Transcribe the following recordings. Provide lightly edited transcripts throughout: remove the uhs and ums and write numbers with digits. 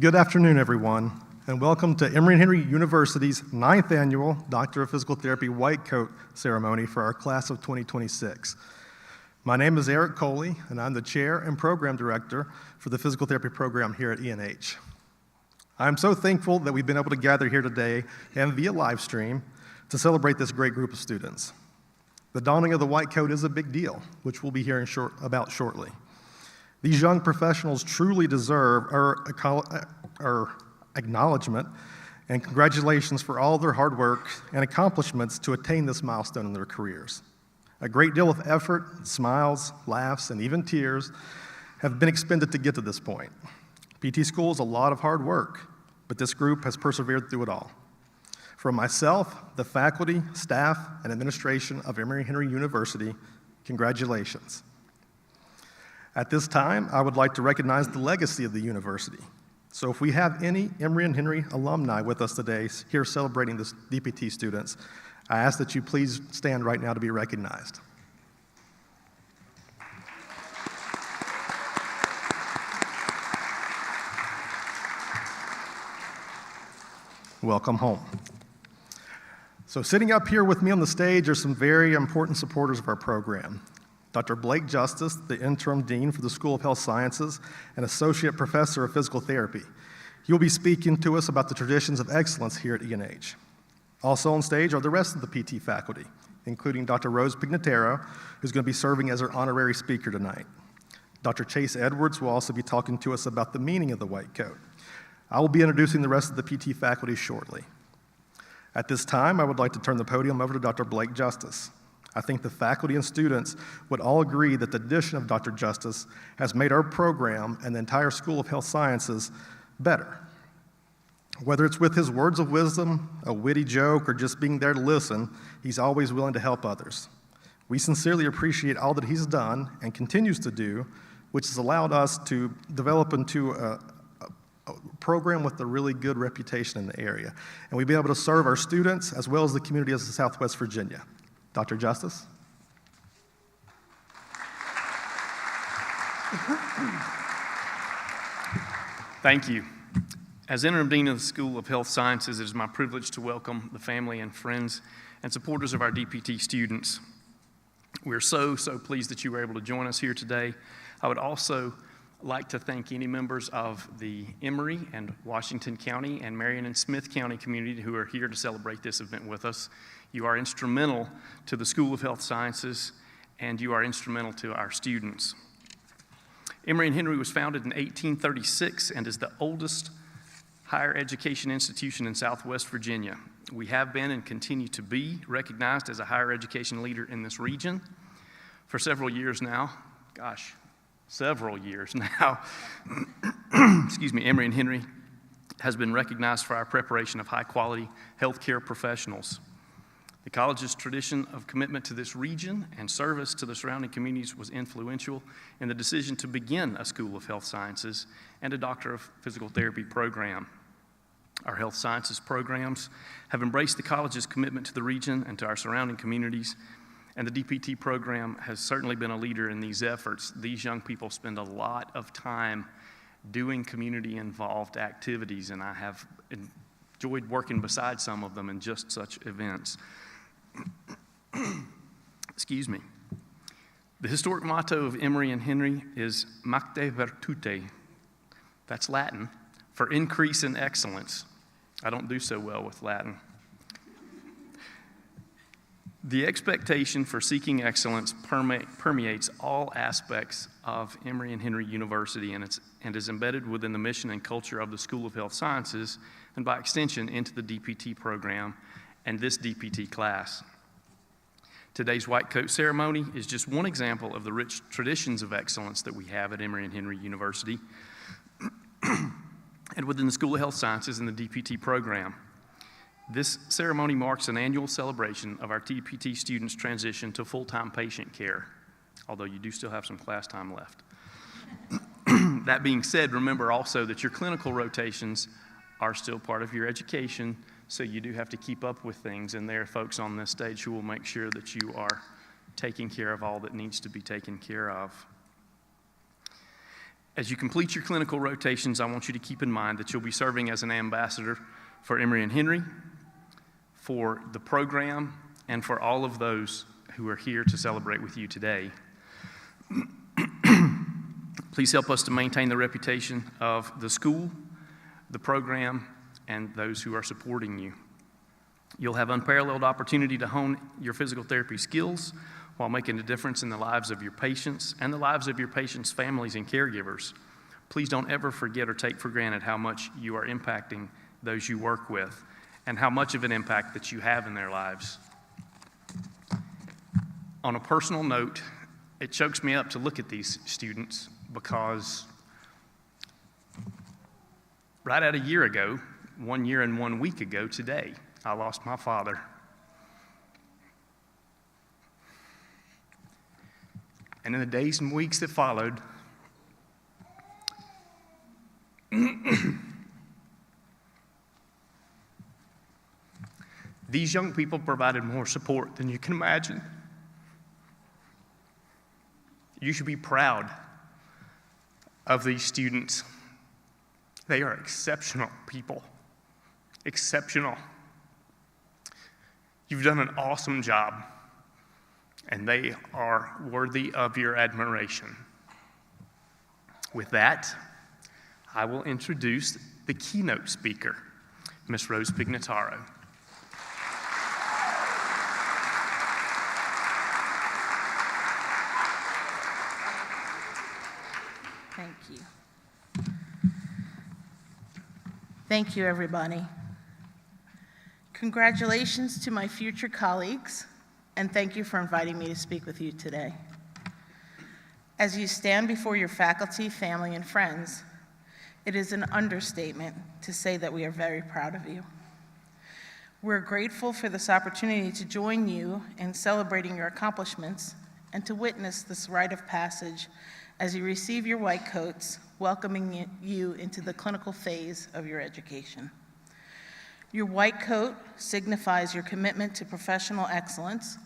Good afternoon, everyone, and welcome to Emory & Henry University's 9th Annual Doctor of Physical Therapy White Coat Ceremony for our class of 2026. My name is Eric Coley, and I'm the Chair and Program Director for the Physical Therapy Program here at ENH. I'm so thankful that we've been able to gather here today and via live stream to celebrate this great group of students. The donning of the white coat is a big deal, which we'll be hearing about shortly. These young professionals truly deserve our acknowledgement and congratulations for all their hard work and accomplishments to attain this milestone in their careers. A great deal of effort, smiles, laughs, and even tears have been expended to get to this point. PT school is a lot of hard work, but this group has persevered through it all. From myself, the faculty, staff, and administration of Emory & Henry University, congratulations. At this time, I would like to recognize the legacy of the university. So if we have any Emory & Henry alumni with us today here celebrating the DPT students, I ask that you please stand right now to be recognized. Welcome home. So sitting up here with me on the stage are some very important supporters of our program. Dr. Blake Justice, the Interim Dean for the School of Health Sciences and Associate Professor of Physical Therapy. He'll be speaking to us about the traditions of excellence here at ENH. Also on stage are the rest of the PT faculty, including Dr. Rose Pignataro, who's going to be serving as our honorary speaker tonight. Dr. Chase Edwards will also be talking to us about the meaning of the white coat. I will be introducing the rest of the PT faculty shortly. At this time, I would like to turn the podium over to Dr. Blake Justice. I think the faculty and students would all agree that the addition of Dr. Justice has made our program and the entire School of Health Sciences better. Whether it's with his words of wisdom, a witty joke, or just being there to listen, he's always willing to help others. We sincerely appreciate all that he's done and continues to do, which has allowed us to develop into a program with a really good reputation in the area. And we've been able to serve our students as well as the community of Southwest Virginia. Dr. Justice? Thank you. As Interim Dean of the School of Health Sciences, it is my privilege to welcome the family and friends and supporters of our DPT students. We're so pleased that you were able to join us here today. I would also like to thank any members of the Emory and Washington County and Marion and Smith County community who are here to celebrate this event with us. You are instrumental to the School of Health Sciences, and you are instrumental to our students. Emory & Henry was founded in 1836 and is the oldest higher education institution in Southwest Virginia. We have been and continue to be recognized as a higher education leader in this region for several years now. Excuse me, Emory & Henry has been recognized for our preparation of high-quality healthcare professionals. The college's tradition of commitment to this region and service to the surrounding communities was influential in the decision to begin a School of Health Sciences and a Doctor of Physical Therapy program. Our health sciences programs have embraced the college's commitment to the region and to our surrounding communities, and the DPT program has certainly been a leader in these efforts. These young people spend a lot of time doing community-involved activities, and I have enjoyed working beside some of them in just such events. Excuse me. The historic motto of Emory & Henry is Macte Virtute. That's Latin for increase in excellence. I don't do so well with Latin. The expectation for seeking excellence permeates all aspects of Emory & Henry University and is embedded within the mission and culture of the School of Health Sciences and by extension into the DPT program and this DPT class. Today's White Coat Ceremony is just one example of the rich traditions of excellence that we have at Emory & Henry University and within the School of Health Sciences and the DPT program. This ceremony marks an annual celebration of our DPT students' transition to full-time patient care, although you do still have some class time left. That being said, remember also that your clinical rotations are still part of your education, so you do have to keep up with things, and there are folks on this stage who will make sure that you are taking care of all that needs to be taken care of. As you complete your clinical rotations, I want you to keep in mind that you'll be serving as an ambassador for Emory and Henry, for the program, and for all of those who are here to celebrate with you today. Please help us to maintain the reputation of the school, the program, and those who are supporting you. You'll have unparalleled opportunity to hone your physical therapy skills while making a difference in the lives of your patients and the lives of your patients' families and caregivers. Please don't ever forget or take for granted how much you are impacting those you work with and how much of an impact that you have in their lives. On a personal note, it chokes me up to look at these students because right at a year ago, 1 year and 1 week ago today, I lost my father. And in the days and weeks that followed, these young people provided more support than you can imagine. You should be proud of these students. They are exceptional people. Exceptional. You've done an awesome job, and they are worthy of your admiration. With that, I will introduce the keynote speaker, Ms. Rose Pignataro. Thank you. Thank you, everybody. Congratulations to my future colleagues, and thank you for inviting me to speak with you today. As you stand before your faculty, family, and friends, it is an understatement to say that we are very proud of you. We're grateful for this opportunity to join you in celebrating your accomplishments and to witness this rite of passage as you receive your white coats, welcoming you into the clinical phase of your education. Your white coat signifies your commitment to professional excellence,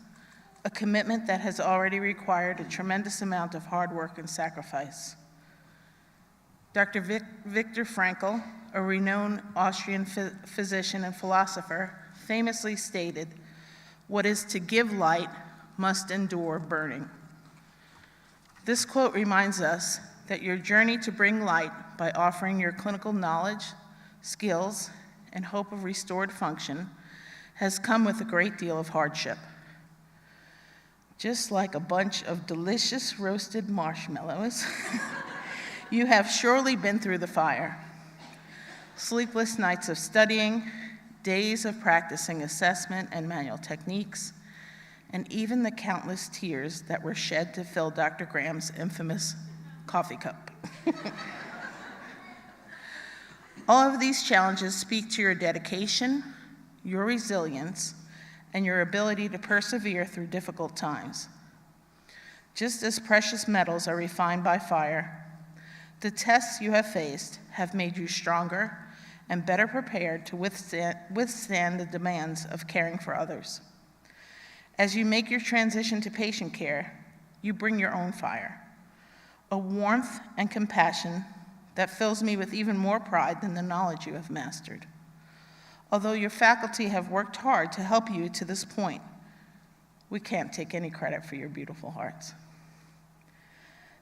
a commitment that has already required a tremendous amount of hard work and sacrifice. Dr. Viktor Frankl, a renowned Austrian physician and philosopher, famously stated, "What is to give light must endure burning." This quote reminds us that your journey to bring light by offering your clinical knowledge, skills, and hope of restored function has come with a great deal of hardship. Just like a bunch of delicious roasted marshmallows, you have surely been through the fire. Sleepless nights of studying, days of practicing assessment and manual techniques, and even the countless tears that were shed to fill Dr. Graham's infamous coffee cup. All of these challenges speak to your dedication, your resilience, and your ability to persevere through difficult times. Just as precious metals are refined by fire, the tests you have faced have made you stronger and better prepared to withstand the demands of caring for others. As you make your transition to patient care, you bring your own fire, a warmth and compassion that fills me with even more pride than the knowledge you have mastered. Although your faculty have worked hard to help you to this point, we can't take any credit for your beautiful hearts.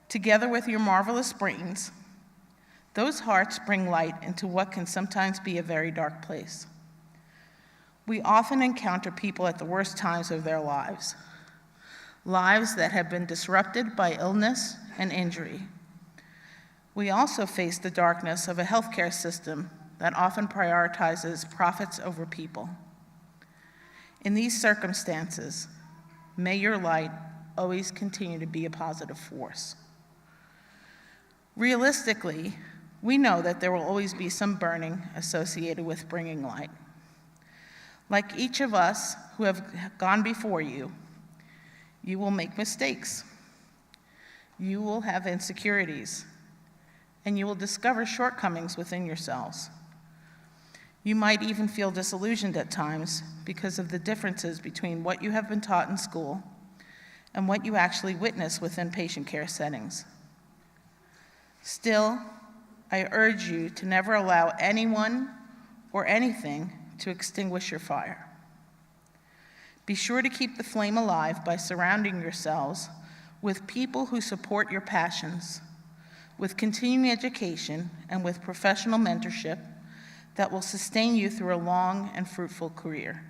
Together with your marvelous brains, those hearts bring light into what can sometimes be a very dark place. We often encounter people at the worst times of their lives that have been disrupted by illness and injury. We also face the darkness of a healthcare system that often prioritizes profits over people. In these circumstances, may your light always continue to be a positive force. Realistically, we know that there will always be some burning associated with bringing light. Like each of us who have gone before you, you will make mistakes. You will have insecurities, and you will discover shortcomings within yourselves. You might even feel disillusioned at times because of the differences between what you have been taught in school and what you actually witness within patient care settings. Still, I urge you to never allow anyone or anything to extinguish your fire. Be sure to keep the flame alive by surrounding yourselves with people who support your passions, with continuing education, and with professional mentorship that will sustain you through a long and fruitful career.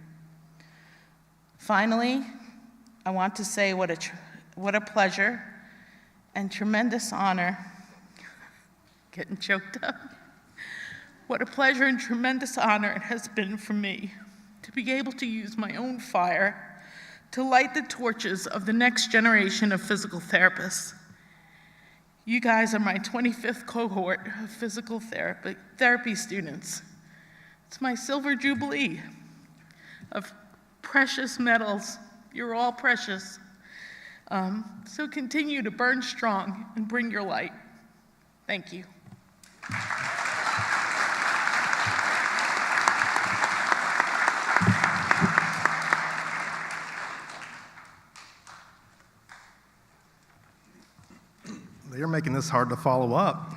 Finally, I want to say what a pleasure and tremendous honor, getting choked up, what a pleasure and tremendous honor it has been for me to be able to use my own fire to light the torches of the next generation of physical therapists. You guys are my 25th cohort of physical therapy students. It's my silver jubilee of precious metals. You're all precious. So continue to burn strong and bring your light. Thank you. You're making this hard to follow up.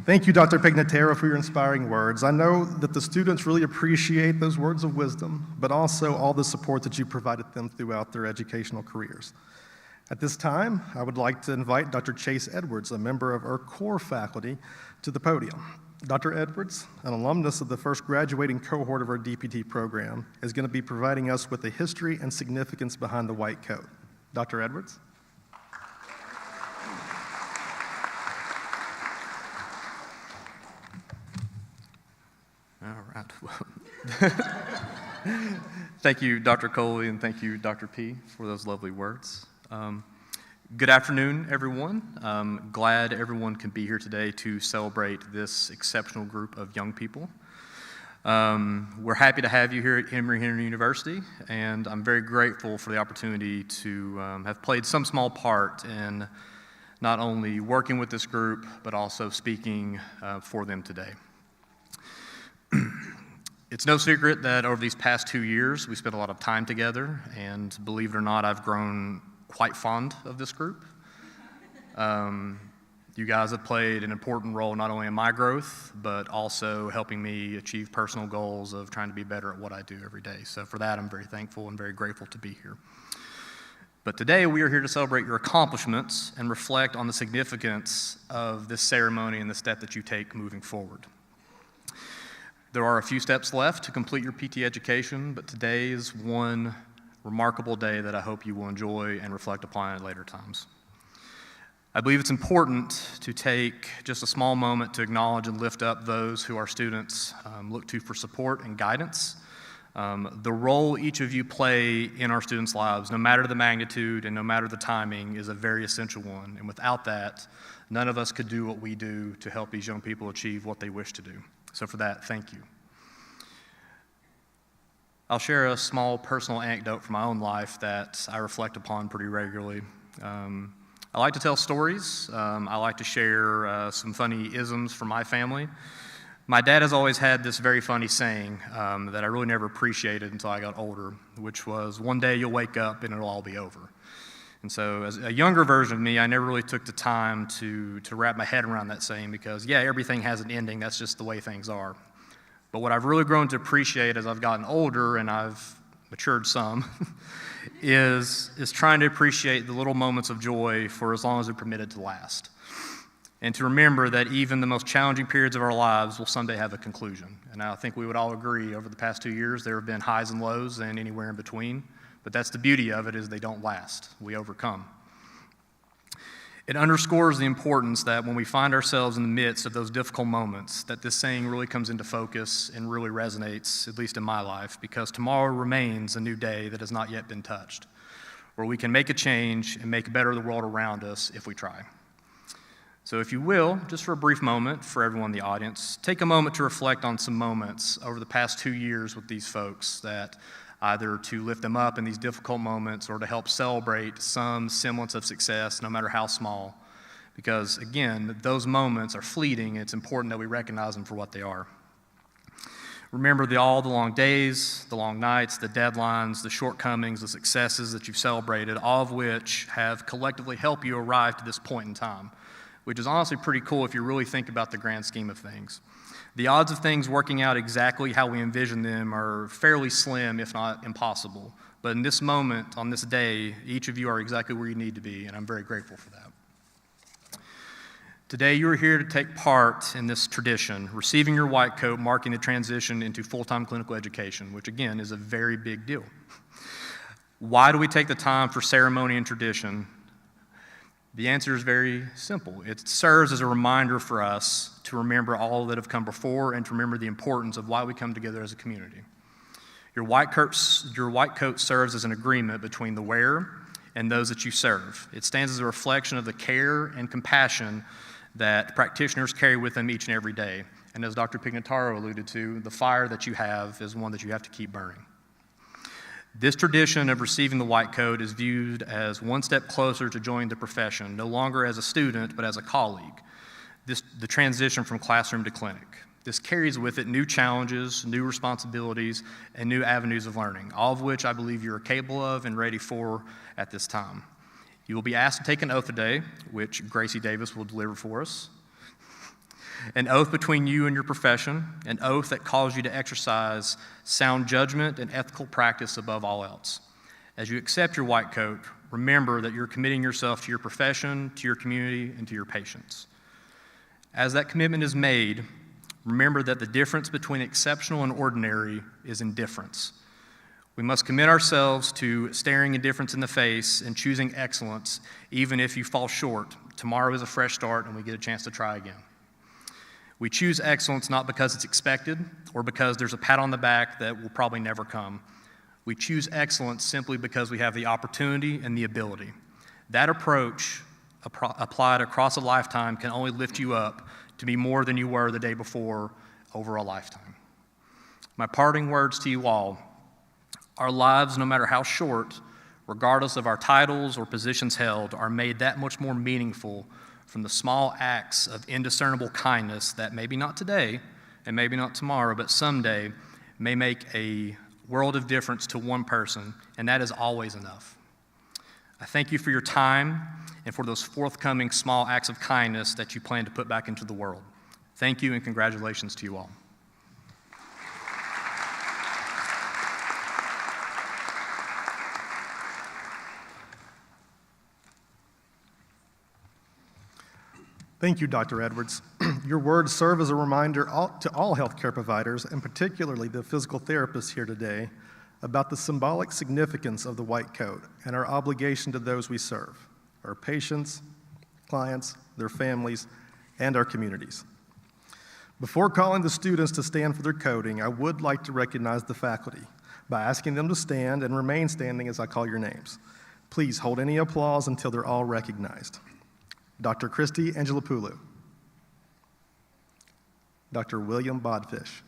Thank you, Dr. Pignatera, for your inspiring words. I know that the students really appreciate those words of wisdom, but also all the support that you provided them throughout their educational careers. At this time, I would like to invite Dr. Chase Edwards, a member of our core faculty, to the podium. Dr. Edwards, an alumnus of the first graduating cohort of our DPT program, is going to be providing us with the history and significance behind the white coat. Dr. Edwards? All right. Thank you, Dr. Coley, and thank you, Dr. P, for those lovely words. Good afternoon, everyone. Glad everyone can be here today to celebrate this exceptional group of young people. We're happy to have you here at Emory Henry University, and I'm very grateful for the opportunity to have played some small part in not only working with this group, but also speaking for them today. It's no secret that over these past 2 years, we spent a lot of time together, and believe it or not, I've grown quite fond of this group. You guys have played an important role not only in my growth, but also helping me achieve personal goals of trying to be better at what I do every day. So for that, I'm very thankful and very grateful to be here. But today, we are here to celebrate your accomplishments and reflect on the significance of this ceremony and the step that you take moving forward. There are a few steps left to complete your PT education, but today is one remarkable day that I hope you will enjoy and reflect upon at later times. I believe it's important to take just a small moment to acknowledge and lift up those who our students look to for support and guidance. The role each of you play in our students' lives, no matter the magnitude and no matter the timing, is a very essential one. And without that, none of us could do what we do to help these young people achieve what they wish to do. So for that, thank you. I'll share a small personal anecdote from my own life that I reflect upon pretty regularly. I like to tell stories. I like to share some funny isms from my family. My dad has always had this very funny saying that I really never appreciated until I got older, which was, one day you'll wake up and it'll all be over. And so as a younger version of me, I never really took the time to wrap my head around that saying because, yeah, everything has an ending. That's just the way things are. But what I've really grown to appreciate as I've gotten older and I've matured some is trying to appreciate the little moments of joy for as long as they're permitted to last. And to remember that even the most challenging periods of our lives will someday have a conclusion. And I think we would all agree over the past 2 years there have been highs and lows and anywhere in between. But that's the beauty of it, is they don't last. We overcome. It underscores the importance that when we find ourselves in the midst of those difficult moments, that this saying really comes into focus and really resonates, at least in my life, because tomorrow remains a new day that has not yet been touched, where we can make a change and make better the world around us if we try. So if you will, just for a brief moment for everyone in the audience, take a moment to reflect on some moments over the past 2 years with these folks that either to lift them up in these difficult moments or to help celebrate some semblance of success, no matter how small. Because again, those moments are fleeting. It's important that we recognize them for what they are. Remember all the long days, the long nights, the deadlines, the shortcomings, the successes that you've celebrated, all of which have collectively helped you arrive to this point in time, which is honestly pretty cool if you really think about the grand scheme of things. The odds of things working out exactly how we envision them are fairly slim, if not impossible. But in this moment, on this day, each of you are exactly where you need to be, and I'm very grateful for that. Today, you are here to take part in this tradition, receiving your white coat, marking the transition into full-time clinical education, which again is a very big deal. Why do we take the time for ceremony and tradition? The answer is very simple. It serves as a reminder for us to remember all that have come before and to remember the importance of why we come together as a community. Your white coat serves as an agreement between the wearer and those that you serve. It stands as a reflection of the care and compassion that practitioners carry with them each and every day. And as Dr. Pignataro alluded to, the fire that you have is one that you have to keep burning. This tradition of receiving the white coat is viewed as one step closer to joining the profession, no longer as a student, but as a colleague. The transition from classroom to clinic. This carries with it new challenges, new responsibilities, and new avenues of learning, all of which I believe you are capable of and ready for at this time. You will be asked to take an oath today, which Gracie Davis will deliver for us. An oath between you and your profession, an oath that calls you to exercise sound judgment and ethical practice above all else. As you accept your white coat, remember that you're committing yourself to your profession, to your community, and to your patients. As that commitment is made, remember that the difference between exceptional and ordinary is indifference. We must commit ourselves to staring indifference in the face and choosing excellence, even if you fall short. Tomorrow is a fresh start and we get a chance to try again. We choose excellence not because it's expected or because there's a pat on the back that will probably never come. We choose excellence simply because we have the opportunity and the ability. That approach, applied across a lifetime, can only lift you up to be more than you were the day before over a lifetime. My parting words to you all: our lives, no matter how short, regardless of our titles or positions held, are made that much more meaningful from the small acts of indiscernible kindness that maybe not today and maybe not tomorrow, but someday may make a world of difference to one person, and that is always enough. I thank you for your time and for those forthcoming small acts of kindness that you plan to put back into the world. Thank you and congratulations to you all. Thank you, Dr. Edwards. Your words serve as a reminder to all healthcare providers, and particularly the physical therapists here today, about the symbolic significance of the white coat and our obligation to those we serve, our patients, clients, their families, and our communities. Before calling the students to stand for their coating, I would like to recognize the faculty by asking them to stand and remain standing as I call your names. Please hold any applause until they're all recognized. Dr. Christy Angelopoulou, Dr. William Bodfish,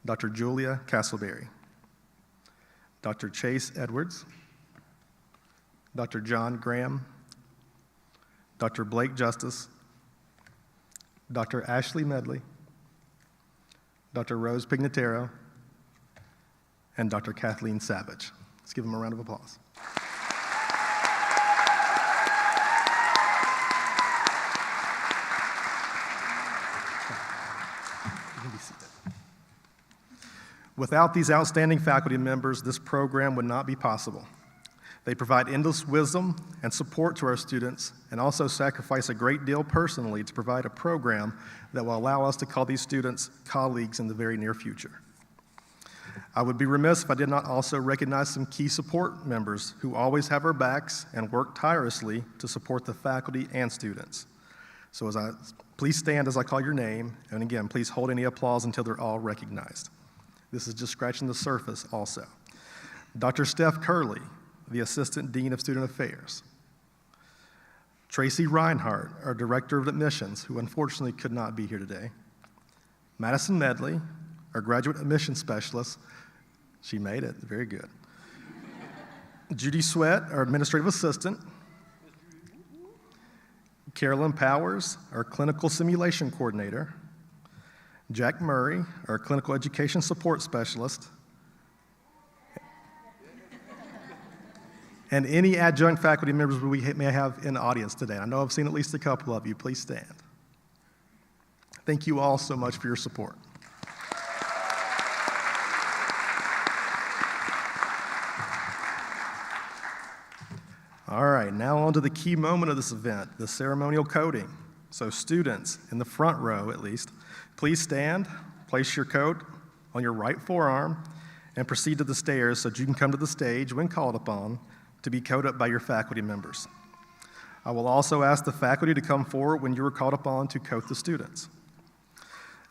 Dr. Julia Castleberry, Dr. Chase Edwards, Dr. John Graham, Dr. Blake Justice, Dr. Ashley Medley, Dr. Rose Pignataro, and Dr. Kathleen Savage. Let's give them a round of applause. Without these outstanding faculty members, this program would not be possible. They provide endless wisdom and support to our students and also sacrifice a great deal personally to provide a program that will allow us to call these students colleagues in the very near future. I would be remiss if I did not also recognize some key support members who always have our backs and work tirelessly to support the faculty and students. So please stand as I call your name, and again, please hold any applause until they're all recognized. This is just scratching the surface also. Dr. Steph Curley, the Assistant Dean of Student Affairs. Tracy Reinhardt, our Director of Admissions, who unfortunately could not be here today. Madison Medley, our Graduate Admissions Specialist. She made it, very good. Judy Sweat, our Administrative Assistant. Carolyn Powers, our Clinical Simulation Coordinator. Jack Murray, our Clinical Education Support Specialist. and any adjunct faculty members we may have in the audience today. I know I've seen at least a couple of you. Please stand. Thank you all so much for your support. All right, now on to the key moment of this event, the ceremonial coding. So students, in the front row at least, please stand, place your coat on your right forearm, and proceed to the stairs so that you can come to the stage when called upon to be coded up by your faculty members. I will also ask the faculty to come forward when you are called upon to coat the students.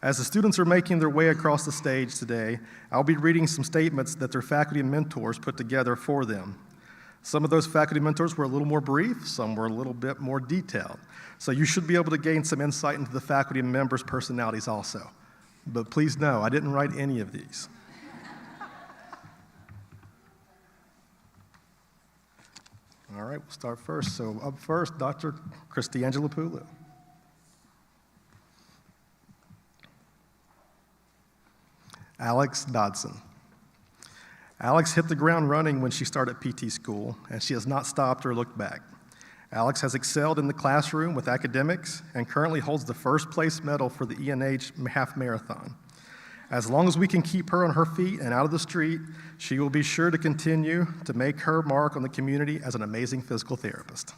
As the students are making their way across the stage today, I'll be reading some statements that their faculty mentors put together for them. Some of those faculty mentors were a little more brief, some were a little bit more detailed. So you should be able to gain some insight into the faculty members' personalities also. But please know, I didn't write any of these. All right, we'll start first. So up first, Dr. Christiangela Pulu. Alex Dodson. Alex hit the ground running when she started PT school, and she has not stopped or looked back. Alex has excelled in the classroom with academics and currently holds the first place medal for the ENH half marathon. As long as we can keep her on her feet and out of the street, she will be sure to continue to make her mark on the community as an amazing physical therapist.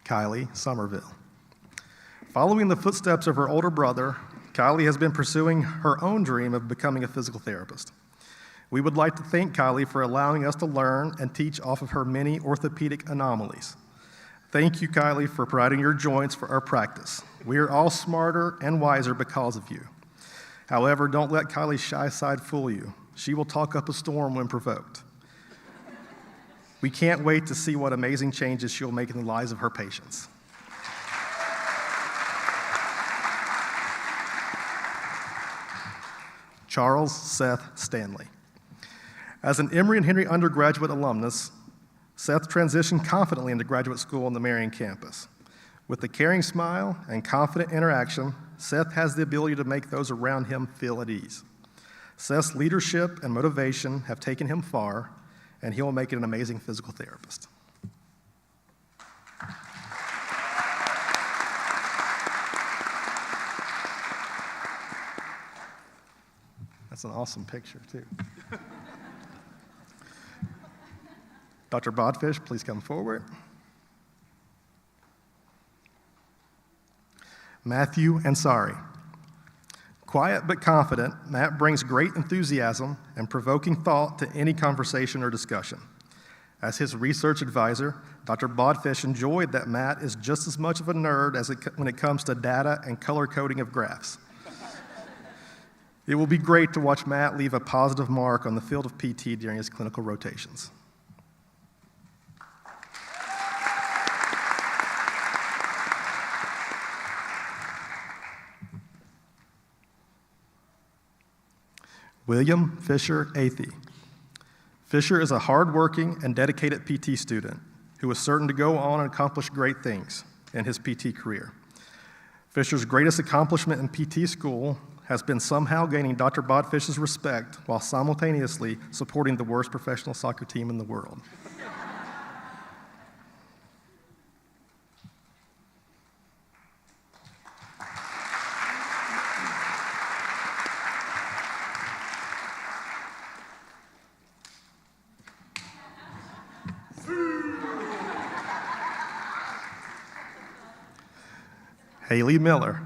Kylie Somerville. Following the footsteps of her older brother, Kylie has been pursuing her own dream of becoming a physical therapist. We would like to thank Kylie for allowing us to learn and teach off of her many orthopedic anomalies. Thank you, Kylie, for providing your joints for our practice. We are all smarter and wiser because of you. However, don't let Kylie's shy side fool you. She will talk up a storm when provoked. We can't wait to see what amazing changes she'll make in the lives of her patients. Charles Seth Stanley. As an Emory and Henry undergraduate alumnus, Seth transitioned confidently into graduate school on the Marion campus. With a caring smile and confident interaction, Seth has the ability to make those around him feel at ease. Seth's leadership and motivation have taken him far, and he will make it an amazing physical therapist. That's an awesome picture, too. Dr. Bodfish, please come forward. Matthew Ansari. Quiet but confident, Matt brings great enthusiasm and provoking thought to any conversation or discussion. As his research advisor, Dr. Bodfish enjoyed that Matt is just as much of a nerd when it comes to data and color coding of graphs. It will be great to watch Matt leave a positive mark on the field of PT during his clinical rotations. William Fisher Athey. Fisher is a hardworking and dedicated PT student who is certain to go on and accomplish great things in his PT career. Fisher's greatest accomplishment in PT school has been somehow gaining Dr. Bodfish's respect while simultaneously supporting the worst professional soccer team in the world. Haley Miller.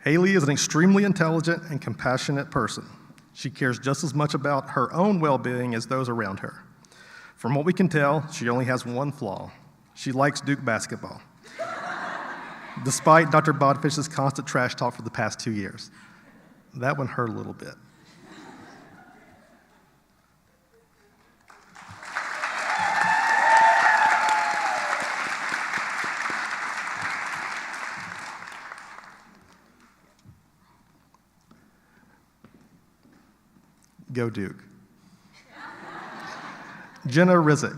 Haley is an extremely intelligent and compassionate person. She cares just as much about her own well-being as those around her. From what we can tell, she only has one flaw. She likes Duke basketball, despite Dr. Bodfish's constant trash talk for the past 2 years. That one hurt a little bit. Go Duke. Jenna Rizek.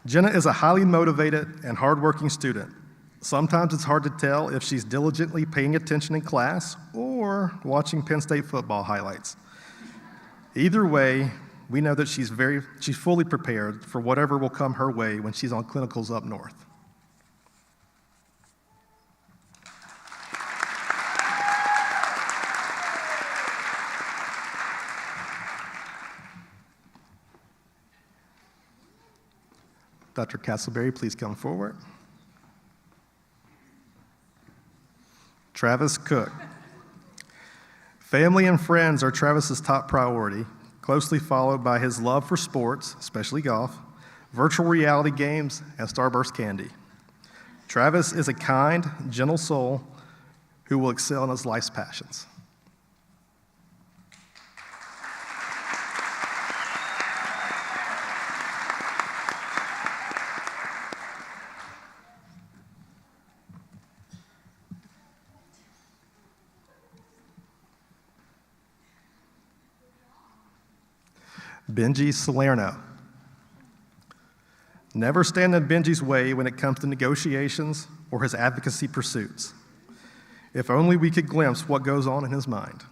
Jenna is a highly motivated and hardworking student. Sometimes it's hard to tell if she's diligently paying attention in class or watching Penn State football highlights. Either way, we know that she's fully prepared for whatever will come her way when she's on clinicals up north. Dr. Castleberry, please come forward. Travis Cook. Family and friends are Travis's top priority, closely followed by his love for sports, especially golf, virtual reality games, and Starburst candy. Travis is a kind, gentle soul who will excel in his life's passions. Benji Salerno. Never stand in Benji's way when it comes to negotiations or his advocacy pursuits. If only we could glimpse what goes on in his mind.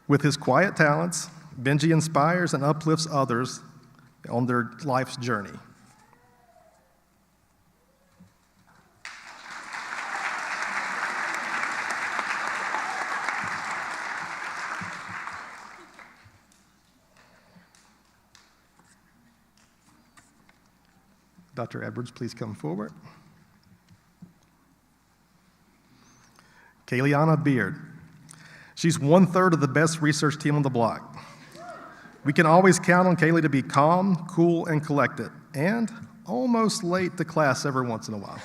With his quiet talents, Benji inspires and uplifts others on their life's journey. Dr. Edwards, please come forward. Kayliana Beard. She's 1/3 of the best research team on the block. We can always count on Kaylee to be calm, cool, and collected, and almost late to class every once in a while.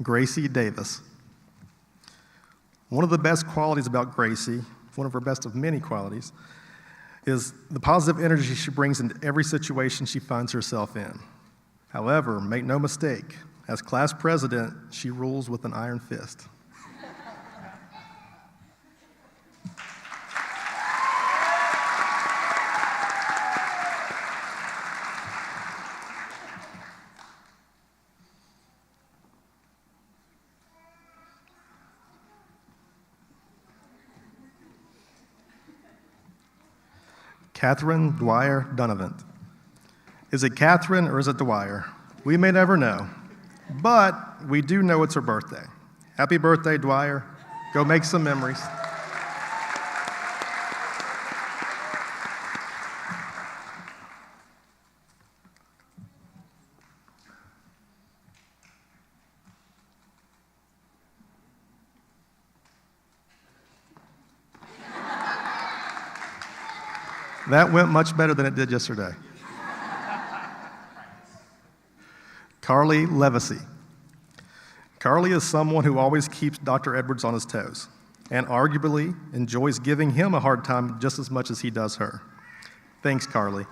Gracie Davis. One of the best qualities about Gracie, one of her best of many qualities, is the positive energy she brings into every situation she finds herself in. However, make no mistake, as class president, she rules with an iron fist. Catherine Dwyer Dunavant. Is it Catherine or is it Dwyer? We may never know, but we do know it's her birthday. Happy birthday, Dwyer. Go make some memories. That went much better than it did yesterday. Carly Levacy. Carly is someone who always keeps Dr. Edwards on his toes, and arguably enjoys giving him a hard time just as much as he does her. Thanks, Carly.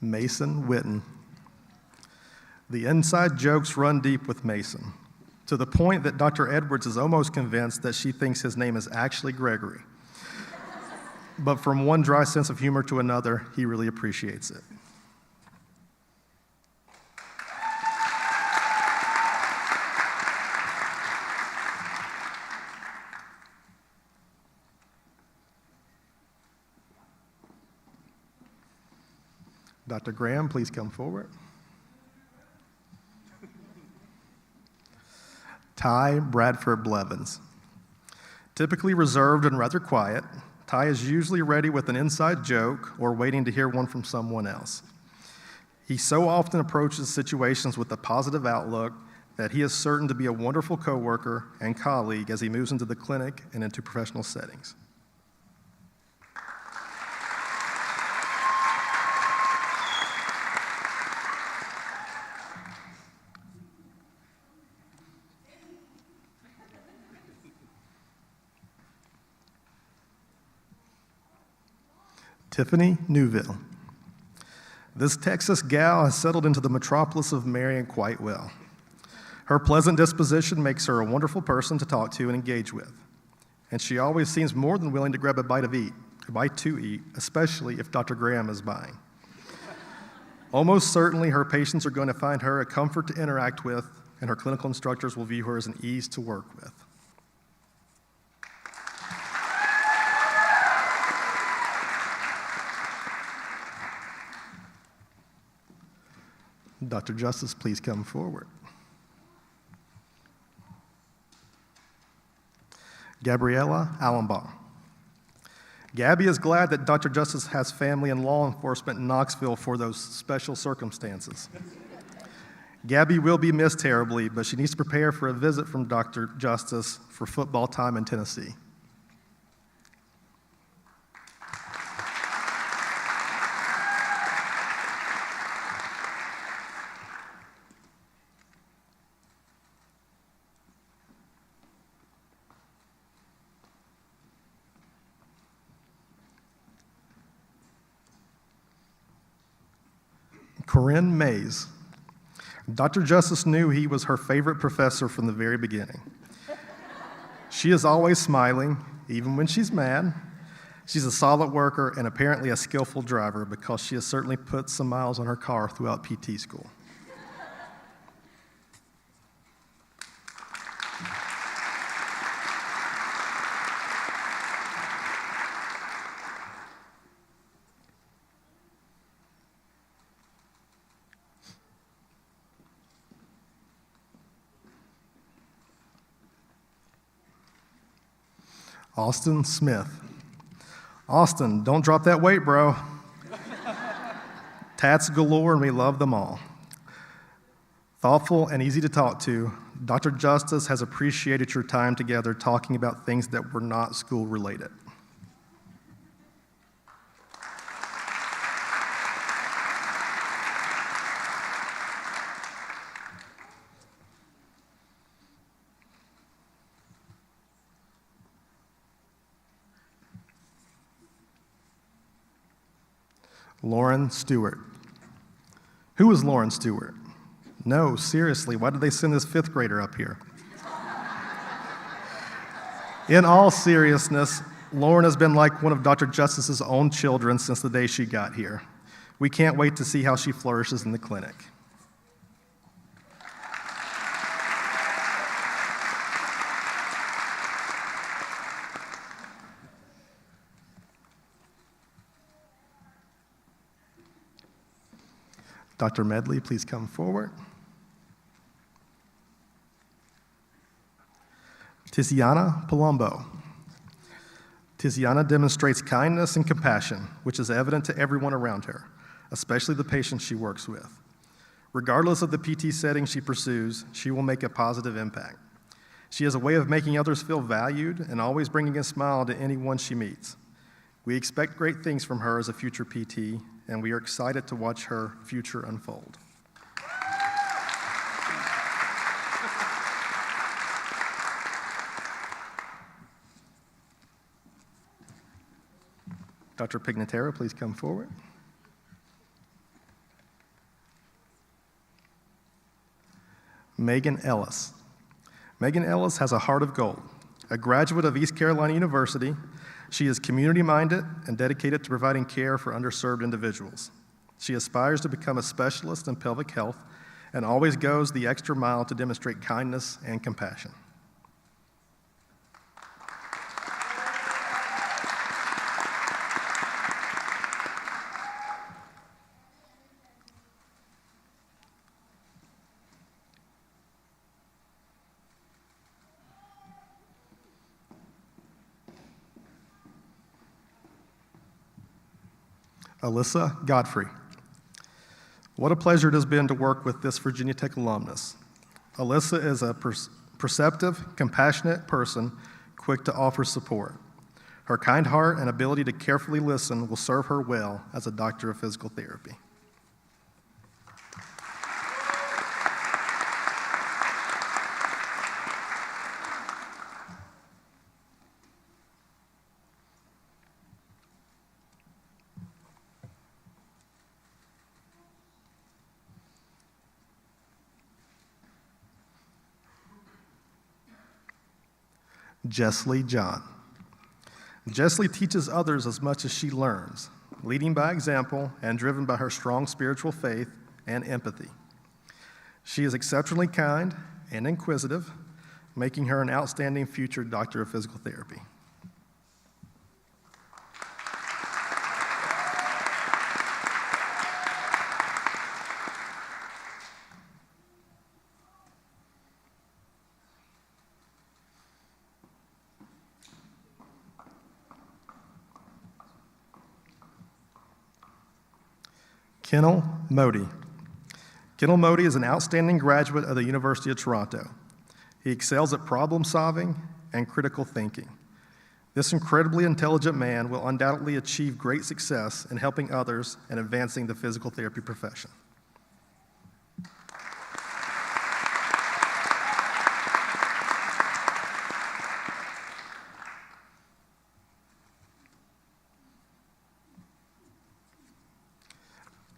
Mason Witten. The inside jokes run deep with Mason, to the point that Dr. Edwards is almost convinced that she thinks his name is actually Gregory. But from one dry sense of humor to another, he really appreciates it. Dr. Graham, please come forward. Ty Bradford Blevins. Typically reserved and rather quiet, Ty is usually ready with an inside joke or waiting to hear one from someone else. He so often approaches situations with a positive outlook that he is certain to be a wonderful coworker and colleague as he moves into the clinic and into professional settings. Tiffany Newville. This Texas gal has settled into the metropolis of Marion quite well. Her pleasant disposition makes her a wonderful person to talk to and engage with. And she always seems more than willing to grab a bite to eat, especially if Dr. Graham is buying. Almost certainly her patients are going to find her a comfort to interact with, and her clinical instructors will view her as an ease to work with. Dr. Justice, please come forward. Gabriella Allenbaugh. Gabby is glad that Dr. Justice has family and law enforcement in Knoxville for those special circumstances. Gabby will be missed terribly, but she needs to prepare for a visit from Dr. Justice for football time in Tennessee. Corinne Mays. Dr. Justice knew he was her favorite professor from the very beginning. She is always smiling, even when she's mad. She's a solid worker and apparently a skillful driver because she has certainly put some miles on her car throughout PT school. Austin Smith. Austin, don't drop that weight, bro. Tats galore, and we love them all. Thoughtful and easy to talk to, Dr. Justice has appreciated your time together talking about things that were not school related. Lauren Stewart. Who is Lauren Stewart? No, seriously, why did they send this fifth grader up here? In all seriousness, Lauren has been like one of Dr. Justice's own children since the day she got here. We can't wait to see how she flourishes in the clinic. Dr. Medley, please come forward. Tiziana Palumbo. Tiziana demonstrates kindness and compassion, which is evident to everyone around her, especially the patients she works with. Regardless of the PT setting she pursues, she will make a positive impact. She has a way of making others feel valued and always bringing a smile to anyone she meets. We expect great things from her as a future PT, and we are excited to watch her future unfold. Dr. Pignatera, please come forward. Megan Ellis. Megan Ellis has a heart of gold. A graduate of East Carolina University, she is community-minded and dedicated to providing care for underserved individuals. She aspires to become a specialist in pelvic health and always goes the extra mile to demonstrate kindness and compassion. Alyssa Godfrey. What a pleasure it has been to work with this Virginia Tech alumnus. Alyssa is a perceptive, compassionate person, quick to offer support. Her kind heart and ability to carefully listen will serve her well as a doctor of physical therapy. Jessley John. Jessley teaches others as much as she learns, leading by example and driven by her strong spiritual faith and empathy. She is exceptionally kind and inquisitive, making her an outstanding future doctor of physical therapy. Kennel Modi. Kennel Modi is an outstanding graduate of the University of Toronto. He excels at problem solving and critical thinking. This incredibly intelligent man will undoubtedly achieve great success in helping others and advancing the physical therapy profession.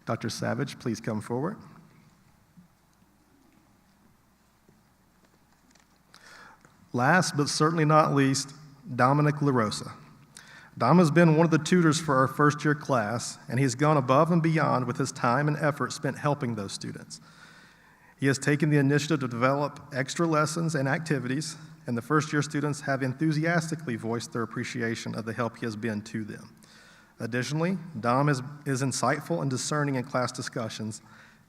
Dr. Savage, please come forward. Last but certainly not least, Dominic LaRosa. Dom has been one of the tutors for our first-year class, and he's gone above and beyond with his time and effort spent helping those students. He has taken the initiative to develop extra lessons and activities, and the first-year students have enthusiastically voiced their appreciation of the help he has been to them. Additionally, Dom is insightful and discerning in class discussions,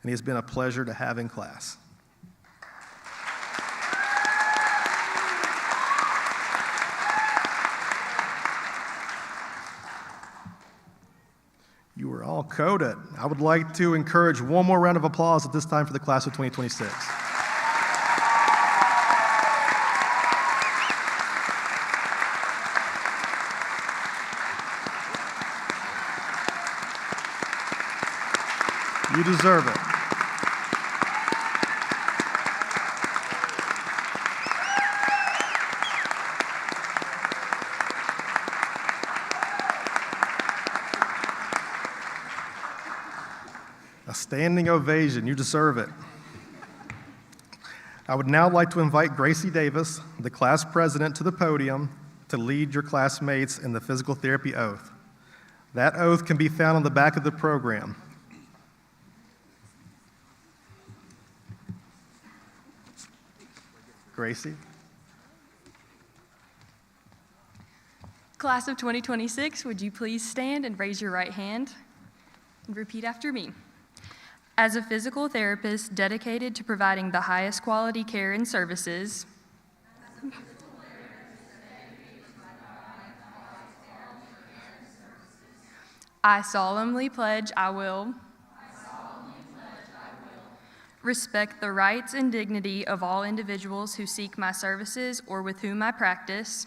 and he has been a pleasure to have in class. You are all coded. I would like to encourage one more round of applause at this time for the class of 2026. You deserve it. A standing ovation. You deserve it. I would now like to invite Gracie Davis, the class president, to the podium to lead your classmates in the physical therapy oath. That oath can be found on the back of the program. Gracie. Class of 2026, would you please stand and raise your right hand and repeat after me? As a physical therapist dedicated to providing the highest quality care and services, I solemnly pledge I will respect the rights and dignity of all individuals who seek my services or with whom I practice.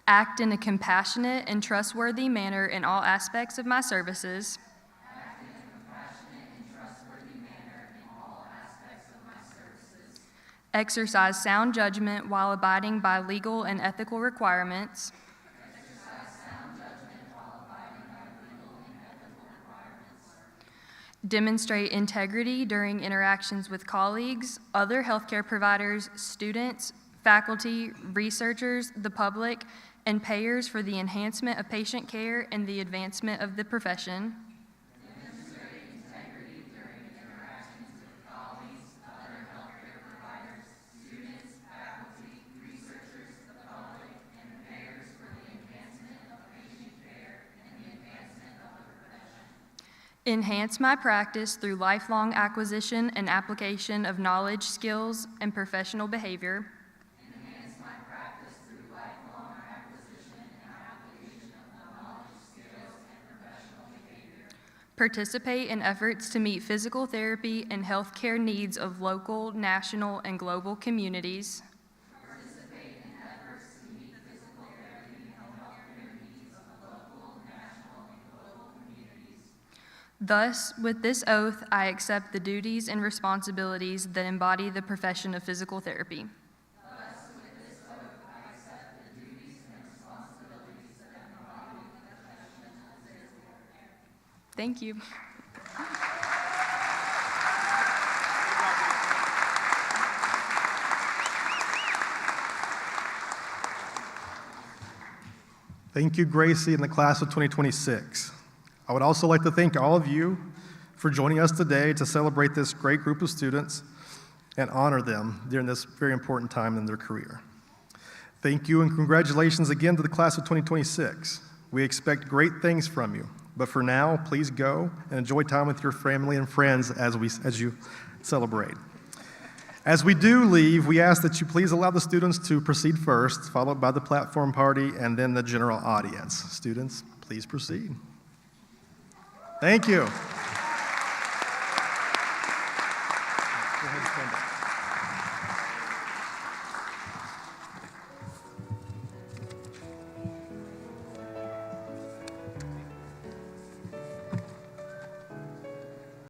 Act in a compassionate and trustworthy manner in all aspects of my services. Exercise sound judgment while abiding by legal and ethical requirements. Demonstrate integrity during interactions with colleagues, other healthcare providers, students, faculty, researchers, the public, and payers for the enhancement of patient care and the advancement of the profession. Enhance my practice through lifelong acquisition and application of knowledge, skills, and professional behavior. Enhance my practice through lifelong acquisition and participate in efforts to meet physical therapy and healthcare needs of local, national, and global communities. Thus, with this oath, I accept the duties and responsibilities that embody the profession of physical therapy. Thank you. Thank you, Gracie, and the class of 2026. I would also like to thank all of you for joining us today to celebrate this great group of students and honor them during this very important time in their career. Thank you and congratulations again to the class of 2026. We expect great things from you, but for now, please go and enjoy time with your family and friends as you celebrate. As we do leave, we ask that you please allow the students to proceed first, followed by the platform party, and then the general audience. Students, please proceed. Thank you. Go ahead and stand up.